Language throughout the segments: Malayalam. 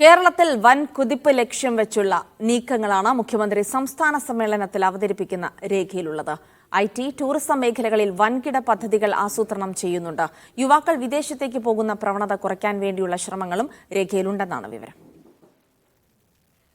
കേരളത്തിൽ വൻ കുതിപ്പ് ലക്ഷ്യം വെച്ചുള്ള നീക്കങ്ങളാണ് മുഖ്യമന്ത്രി സംസ്ഥാന സമ്മേളനത്തിൽ അവതരിപ്പിക്കുന്ന രേഖയിലുള്ളത്. IT, ടൂറിസം മേഖലകളിൽ വൻകിട പദ്ധതികൾ ആസൂത്രണം ചെയ്യുന്നുണ്ട്. യുവാക്കൾ വിദേശത്തേക്ക് പോകുന്ന പ്രവണത കുറയ്ക്കാൻ വേണ്ടിയുള്ള ശ്രമങ്ങളും രേഖയിലുണ്ടെന്നാണ് വിവരം.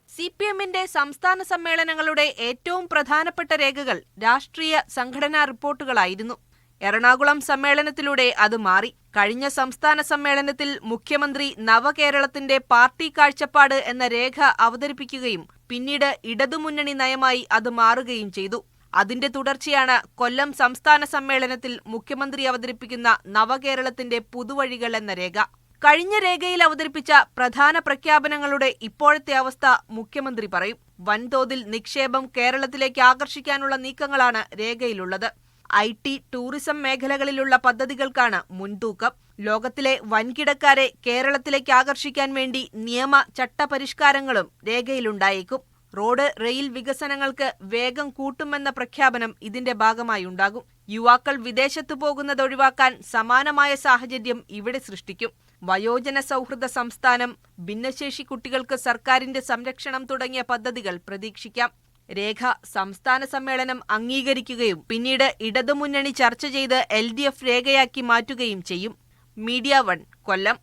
CPM-ന്റെ സംസ്ഥാന സമ്മേളനങ്ങളുടെ ഏറ്റവും പ്രധാനപ്പെട്ട രേഖകൾ രാഷ്ട്രീയ സംഘടനാ റിപ്പോർട്ടുകളായിരുന്നു. എറണാകുളം സമ്മേളനത്തിലൂടെ അത് മാറി. കഴിഞ്ഞ സംസ്ഥാന സമ്മേളനത്തിൽ മുഖ്യമന്ത്രി നവകേരളത്തിന്റെ പാർട്ടി കാഴ്ചപ്പാട് എന്ന രേഖ അവതരിപ്പിക്കുകയും പിന്നീട് ഇടതുമുന്നണി നയമായി അത് മാറുകയും ചെയ്തു. അതിന്റെ തുടർച്ചയാണ് കൊല്ലം സംസ്ഥാന സമ്മേളനത്തിൽ മുഖ്യമന്ത്രി അവതരിപ്പിക്കുന്ന നവകേരളത്തിന്റെ പുതുവഴികൾ എന്ന രേഖ. കഴിഞ്ഞ രേഖയിൽ അവതരിപ്പിച്ച പ്രധാന പ്രഖ്യാപനങ്ങളുടെ ഇപ്പോഴത്തെ അവസ്ഥ മുഖ്യമന്ത്രി പറയും. വൻതോതിൽ നിക്ഷേപം കേരളത്തിലേക്ക് ആകർഷിക്കാനുള്ള നീക്കങ്ങളാണ് രേഖയിലുള്ളത്. IT, ടൂറിസം മേഖലകളിലുള്ള പദ്ധതികൾക്കാണ് മുൻതൂക്കം. ലോകത്തിലെ വൻകിടക്കാരെ കേരളത്തിലേക്ക് ആകർഷിക്കാൻ വേണ്ടി നിയമ ചട്ടപരിഷ്കാരങ്ങളും രേഖയിലുണ്ടായേക്കും. റോഡ്, റെയിൽ വികസനങ്ങൾക്ക് വേഗം കൂട്ടുമെന്ന പ്രഖ്യാപനം ഇതിന്റെ ഭാഗമായുണ്ടാകും. യുവാക്കൾ വിദേശത്തു പോകുന്നത് ഒഴിവാക്കാൻ സമാനമായ സാഹചര്യം ഇവിടെ സൃഷ്ടിക്കും. വയോജന സൗഹൃദ സംസ്ഥാനം, ഭിന്നശേഷി കുട്ടികൾക്ക് സർക്കാരിന്റെ സംരക്ഷണം തുടങ്ങിയ പദ്ധതികൾ പ്രതീക്ഷിക്കാം. രേഖ സംസ്ഥാന സമ്മേളനം അംഗീകരിക്കുകയും പിന്നീട് ഇടതുമുന്നണി ചർച്ച ചെയ്ത് LDF രേഖയാക്കി മാറ്റുകയും ചെയ്യും. മീഡിയ 1, കൊല്ലം.